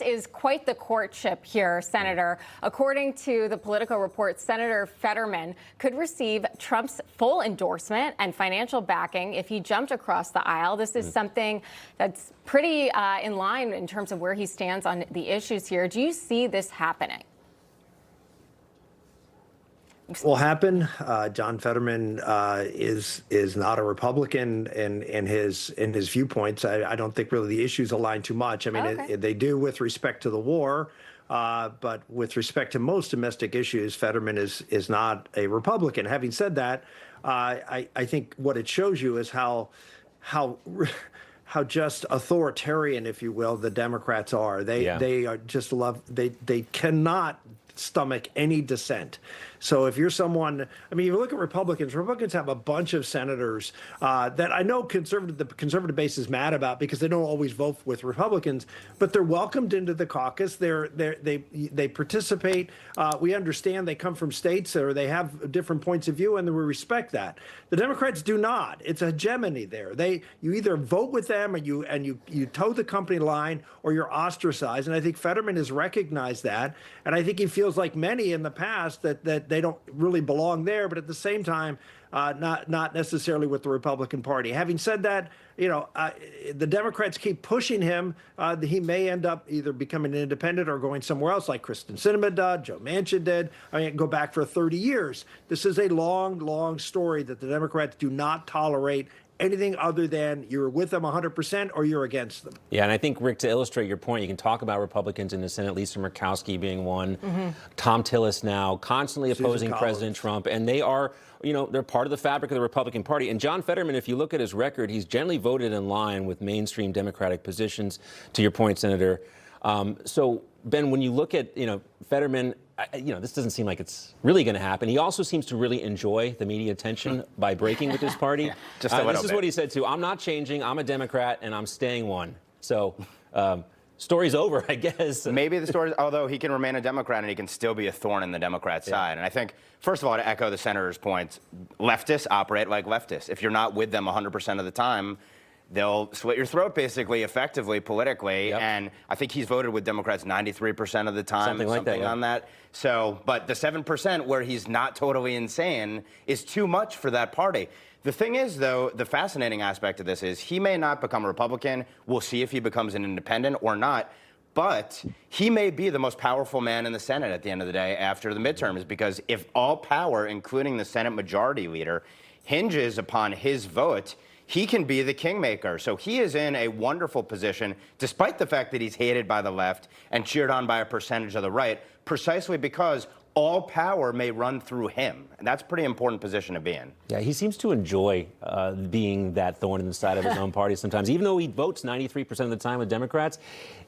is quite the courtship here, Senator. According to the Politico report, Senator Fetterman could receive Trump's full endorsement and financial backing if he jumped across the aisle. This is something that's pretty in line in terms of where he stands on the issues here. Do you see this happening? Will happen. John Fetterman is not a Republican in his viewpoints. I don't think really the issues align too much. I mean, they do with respect to the war, but with respect to most domestic issues, Fetterman is not a Republican. Having said that, I think what it shows you is how just authoritarian, if you will, the Democrats are. They are just they cannot stomach any dissent. So if you're someone, I mean, you look at Republicans have a bunch of senators that I know the conservative base is mad about because they don't always vote with Republicans, but they're welcomed into the caucus. They participate. We understand they come from states or they have different points of view, and we respect that. The Democrats do not. It's a hegemony there. You either vote with them or you toe the company line or you're ostracized. And I think Fetterman has recognized that, and I think he feels like many in the past that they don't really belong there, but at the same time, not necessarily with the Republican Party. Having said that, the Democrats keep pushing him. He may end up either becoming an independent or going somewhere else, like Kristen Sinema did, Joe Manchin did. I mean, go back for 30 years. This is a long, long story that the Democrats do not tolerate anything other than you're with them 100% or you're against them. Yeah, and I think, Rick, to illustrate your point, you can talk about Republicans in the Senate, Lisa Murkowski being one, Tom Tillis now, constantly opposing President Trump, and they are, they're part of the fabric of the Republican Party. And John Fetterman, if you look at his record, he's generally voted in line with mainstream Democratic positions, to your point, Senator. So, Ben, when you look at, Fetterman, this doesn't seem like it's really going to happen. He also seems to really enjoy the media attention by breaking with his party. Just a little This is what he said, too. I'm not changing. I'm a Democrat, and I'm staying one. So, story's over, I guess. Maybe the story, although he can remain a Democrat and he can still be a thorn in the Democrat side. And I think, first of all, to echo the senator's points, leftists operate like leftists. If you're not with them 100% of the time, they'll slit your throat, basically, effectively, politically. And I think he's voted with Democrats 93% of the time. Something like that, on that. So, but the 7% where he's not totally insane is too much for that party. The thing is, though, the fascinating aspect of this is he may not become a Republican. We'll see if he becomes an independent or not. But he may be the most powerful man in the Senate at the end of the day after the midterms, because if all power, including the Senate Majority Leader, hinges upon his vote, he can be the kingmaker. So he is in a wonderful position, despite the fact that he's hated by the left and cheered on by a percentage of the right, precisely because all power may run through him. And that's a pretty important position to be in. Yeah, he seems to enjoy being that thorn in the side of his own party sometimes. Even though he votes 93% of the time with Democrats,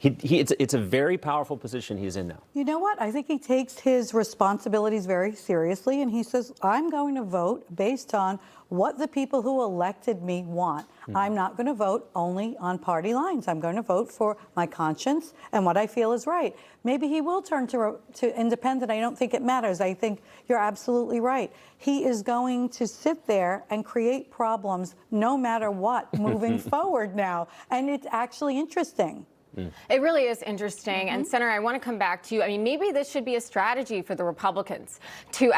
it's a very powerful position he's in now. You know what? I think he takes his responsibilities very seriously, and he says, I'm going to vote based on what the people who elected me want. I'm not going to vote only on party lines. I'm going to vote for my conscience and what I feel is right. Maybe he will turn to independent. I don't think it matters. I think you're absolutely right. He is going to sit there and create problems no matter what moving forward now. And it's actually interesting. It really is interesting. And Senator, I want to come back to you. I mean, maybe this should be a strategy for the Republicans to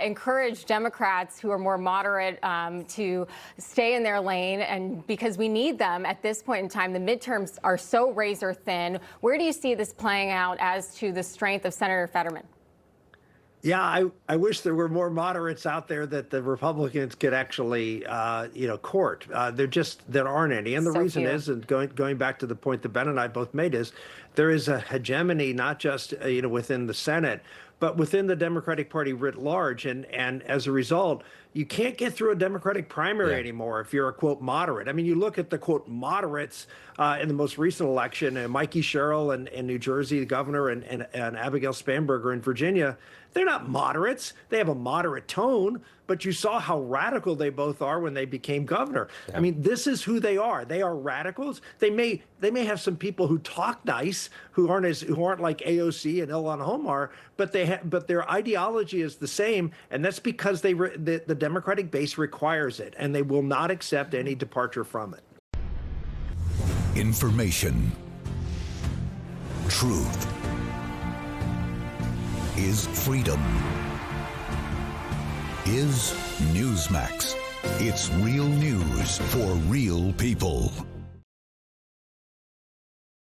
encourage Democrats who are more moderate to stay in their lane, and because we need them at this point in time. The midterms are so razor thin. Where do you see this playing out as to the strength of Senator Fetterman? Yeah, I wish there were more moderates out there that the Republicans could actually, court. There aren't any. And the reason is, and going back to the point that Ben and I both made, is there is a hegemony, not just, within the Senate, but within the Democratic Party writ large. And as a result, you can't get through a Democratic primary anymore if you're a, quote, moderate. I mean, you look at the, quote, moderates in the most recent election, Mikey Sherrill in New Jersey, the governor, and Abigail Spanberger in Virginia. They're not moderates. They have a moderate tone, but you saw how radical they both are when they became governor. I mean, this is who they are. They are radicals. They may have some people who talk nice, who aren't like AOC and Ilhan Omar, but their ideology is the same, and that's because the Democratic base requires it, and they will not accept any departure from it. Information. truth is freedom, is Newsmax. It's real news for real people.